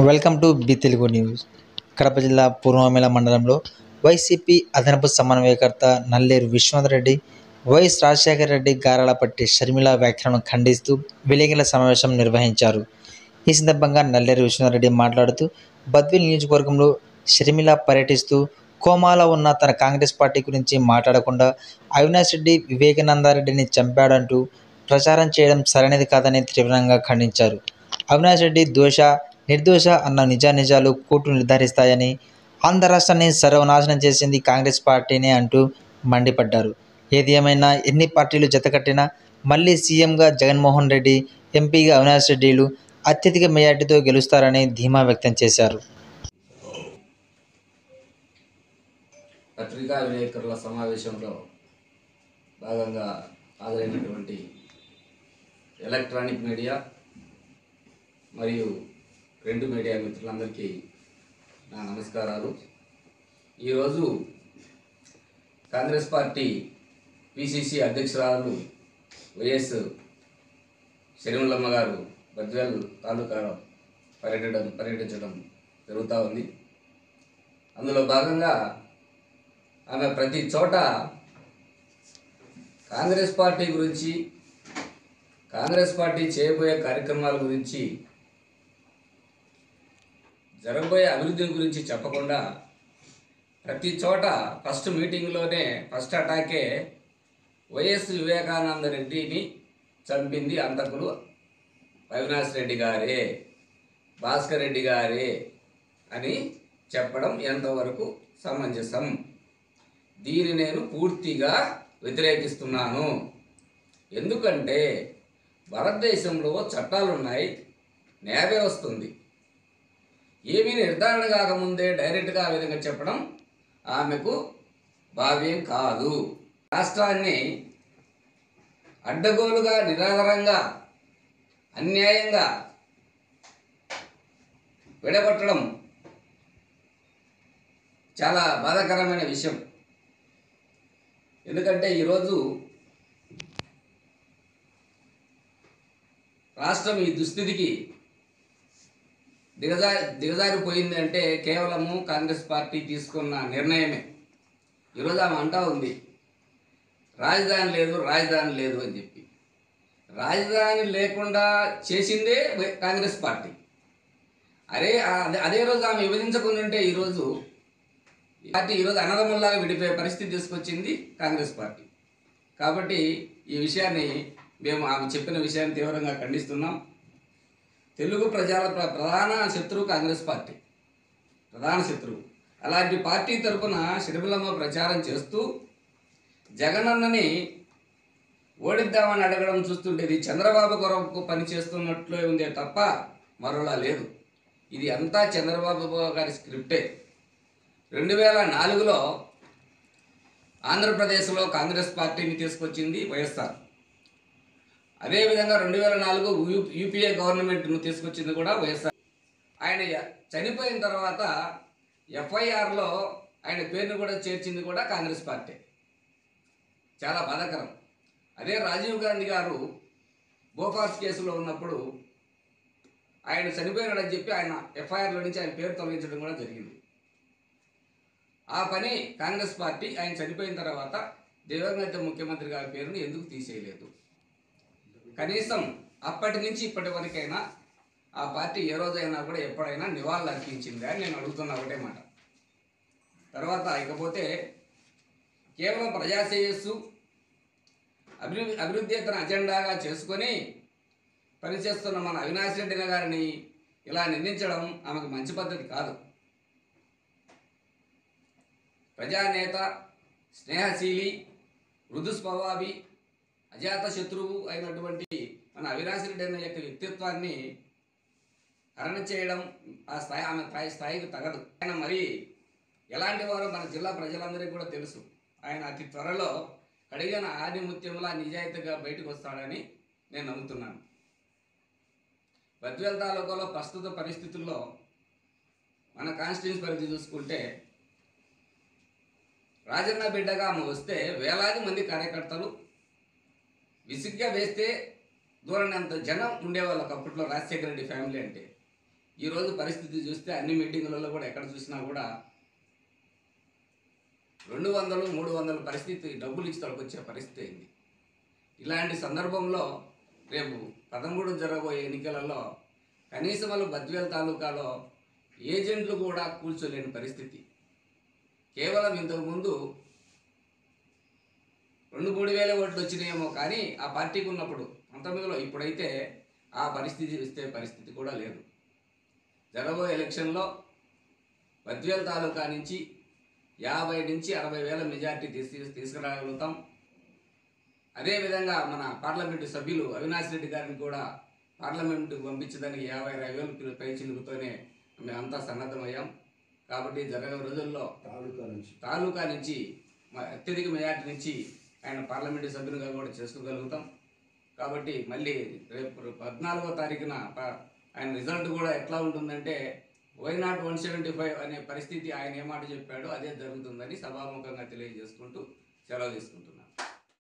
Welcome to be Telugu news. Kadapa జిల్లా పూర్వమేల మండలంలో YCP అదనపు సమన్వయకర్త నల్లేరు విశ్వనాథరెడ్డి, వైఎస్ రాజశేఖర రెడ్డి గారాలపట్టి షర్మిల వ్యాఖ్యలను ఖండిస్తూ విలేకరుల సమావేశం నిర్వహించారు. ఈ సందర్భంగా నల్లేరు విశ్వనాథరెడ్డి మాట్లాడుతూ, బద్వేల్ నియోజకవర్గంలో షర్మిల పర్యటిస్తూ కోమాలో ఉన్న తన కాంగ్రెస్ పార్టీ గురించి మాట్లాడకుండా అవినాష్ రెడ్డి వివేకానందరెడ్డిని చంపాడంటూ ప్రచారం చేయడం సరైనది కాదని తీవ్రంగా ఖండించారు. అవినాష్ రెడ్డి నిర్దోష అన్న నిజాలు కోర్టులు నిర్ధారిస్తాయని, ఆంధ్ర రాష్ట్రాన్ని సర్వనాశనం చేసింది కాంగ్రెస్ పార్టీనే అంటూ మండిపడ్డారు. ఏది ఏమైనా ఎన్ని పార్టీలు జతకట్టినా మళ్లీ సీఎంగా జగన్మోహన్ రెడ్డి, ఎంపీగా అవినాష్ రెడ్డిలు అత్యధిక మెజార్టీతో గెలుస్తారని ధీమా వ్యక్తం చేశారు. పత్రికా విలేకరుల సమావేశంలో భాగంగా హాజరైనటువంటి ఎలక్ట్రానిక్ మీడియా మరియు ప్రింట్ మీడియా మిత్రులందరికీ నా నమస్కారాలు. ఈరోజు కాంగ్రెస్ పార్టీ పిసిసి అధ్యక్షురాలు వైఎస్ షర్మిలమ్మ గారు బద్వేల్ తాలూకాలో పర్యటించడం జరుగుతూ ఉంది. అందులో భాగంగా ఆమె ప్రతి చోట కాంగ్రెస్ పార్టీ గురించి, కాంగ్రెస్ పార్టీ చేయబోయే కార్యక్రమాల గురించి, జరగబోయే అభివృద్ధిని గురించి చెప్పకుండా ప్రతి చోట ఫస్ట్ మీటింగ్లోనే ఫస్ట్ అటాకే వైఎస్ వివేకానంద రెడ్డిని చంపింది అంతకులు అవినాష్ రెడ్డి గారే, భాస్కర్ రెడ్డి గారే అని చెప్పడం ఎంతవరకు సమంజసం? దీన్ని నేను పూర్తిగా వ్యతిరేకిస్తున్నాను. ఎందుకంటే భారతదేశంలో చట్టాలున్నాయి, న్యాయ వ్యవస్థ ఉంది. ఏమీ నిర్ధారణ కాకముందే డైరెక్ట్గా ఆ విధంగా చెప్పడం ఆమెకు భావ్యం కాదు. రాష్ట్రాన్ని అడ్డగోలుగా, నిరాధారంగా, అన్యాయంగా విడగొట్టడం చాలా బాధాకరమైన విషయం. ఎందుకంటే ఈరోజు రాష్ట్రం ఈ దుస్థితికి దిగజారిపోయింది అంటే కేవలము కాంగ్రెస్ పార్టీ తీసుకున్న నిర్ణయమే. ఈరోజు ఆమె అంటా ఉంది రాజధాని లేదు అని చెప్పి. రాజధాని లేకుండా చేసిందే కాంగ్రెస్ పార్టీ. అదే రోజు ఆమె విభజించకుండా ఉంటే ఈరోజు అన్నదమ్ముల్లాగా విడిపోయే పరిస్థితి తీసుకొచ్చింది కాంగ్రెస్ పార్టీ. కాబట్టి ఈ విషయాన్ని మేము ఆమె చెప్పిన విషయాన్ని తీవ్రంగా ఖండిస్తున్నాం. తెలుగు ప్రజల ప్రధాన శత్రువు కాంగ్రెస్ పార్టీ, ప్రధాన శత్రువు. అలాంటి పార్టీ తరఫున షర్మిలమ్మ ప్రచారం చేస్తూ జగనన్నని ఓడిద్దామని అడగడం చూస్తుంటేది చంద్రబాబు కొరకు పనిచేస్తున్నట్లే ఉందే తప్ప మరోలా లేదు. ఇది అంతా చంద్రబాబు గారి స్క్రిప్టే. 2004లో ఆంధ్రప్రదేశ్లో కాంగ్రెస్ పార్టీని తీసుకొచ్చింది వైఎస్ఆర్. అదేవిధంగా 2004 యూపీఏ గవర్నమెంట్ను తీసుకొచ్చింది కూడా వైఎస్ఆర్. ఆయన చనిపోయిన తర్వాత ఎఫ్ఐఆర్లో ఆయన పేరును కూడా చేర్చింది కూడా కాంగ్రెస్ పార్టీ. చాలా బాధాకరం. అదే రాజీవ్ గాంధీ గారు బోఫార్స్ కేసులో ఉన్నప్పుడు ఆయన చనిపోయినాడని చెప్పి ఆయన ఎఫ్ఐఆర్లో నుంచి ఆయన పేరు తొలగించడం కూడా జరిగింది. ఆ పని కాంగ్రెస్ పార్టీ ఆయన చనిపోయిన తర్వాత దివంగత ముఖ్యమంత్రి గారి పేరును ఎందుకు తీసేయలేదు? కనీసం అప్పటి నుంచి ఇప్పటి వరకైనా ఆ పార్టీ ఏ రోజైనా కూడా ఎప్పుడైనా నివాళులు అర్పించిందా అని నేను అడుగుతున్నా ఒకటే మాట. తర్వాత ఇకపోతే కేవలం ప్రజాశ్రేయస్సు, అభివృద్ధి తన అజెండాగా చేసుకొని పనిచేస్తున్న మన అవినాష్ రెడ్డి గారిని ఇలా నిందించడం ఆమెకు మంచి పద్ధతి కాదు. ప్రజానేత, స్నేహశీలి, మృదు స్వభావి, అజాత శత్రువు అయినటువంటి మన అవినాష్ రెడ్డి అనే యొక్క వ్యక్తిత్వాన్ని హరణ చేయడం ఆమె స్థాయికి తగదు. ఆయన మరి ఎలాంటి వారో మన జిల్లా ప్రజలందరికీ కూడా తెలుసు. ఆయన అతి త్వరలో కడిగిన ఆదిముత్యంలా నిజాయితీగా బయటకు వస్తాడని నేను నమ్ముతున్నాను. బద్వేల్ తాలూకాలో ప్రస్తుత పరిస్థితుల్లో మన కాన్స్టిట్యూన్స్ పరిధి చూసుకుంటే రాజన్న బిడ్డగా ఆమె వస్తే వేలాది మంది కార్యకర్తలు విసిగ్గా వేస్తే దూరనంత జనం ఉండేవాళ్ళు. అప్పట్లో రాజశేఖర రెడ్డి ఫ్యామిలీ అంటే ఈరోజు పరిస్థితి చూస్తే అన్ని మీటింగులలో కూడా ఎక్కడ చూసినా కూడా 200, 300 పరిస్థితి డబ్బులు ఇచ్చి తొలగొచ్చే పరిస్థితి అయింది. ఇలాంటి సందర్భంలో రేపు 13 జరగబోయే ఎన్నికలలో కనీసం వాళ్ళు బద్వేల్ తాలూకాలో ఏజెంట్లు కూడా కూర్చోలేని పరిస్థితి. కేవలం ఇంతకుముందు 2-3 వేల ఓట్లు వచ్చినాయేమో కానీ ఆ పార్టీకి ఉన్నప్పుడు 19లో, ఇప్పుడైతే ఆ పరిస్థితి ఇస్తే పరిస్థితి కూడా లేదు. జరగబోయే ఎలక్షన్లో బద్వేల్ తాలూకా నుంచి 50 నుంచి 60 వేల మెజార్టీ తీసుకురాగలుగుతాం. అదేవిధంగా మన పార్లమెంటు సభ్యులు అవినాష్ రెడ్డి గారిని కూడా పార్లమెంటుకు పంపించడానికి 50-60 వేలు పై చిలుకుతోనే మేమంతా సన్నద్ధమయ్యాం. కాబట్టి జరగబోయే రోజుల్లో తాలూకా నుంచి అత్యధిక మెజార్టీ నుంచి ఆయన పార్లమెంటు సభ్యులుగా కూడా చేసుకోగలుగుతాం. కాబట్టి మళ్ళీ రేపు 14వ తారీఖున ఆయన రిజల్ట్ కూడా ఎట్లా ఉంటుందంటే వై నాట్ 175 అనే పరిస్థితి ఆయన ఏ మాట చెప్పాడో అదే జరుగుతుందని సభాముఖంగా తెలియజేసుకుంటూ సెలవు తీసుకుంటున్నాను.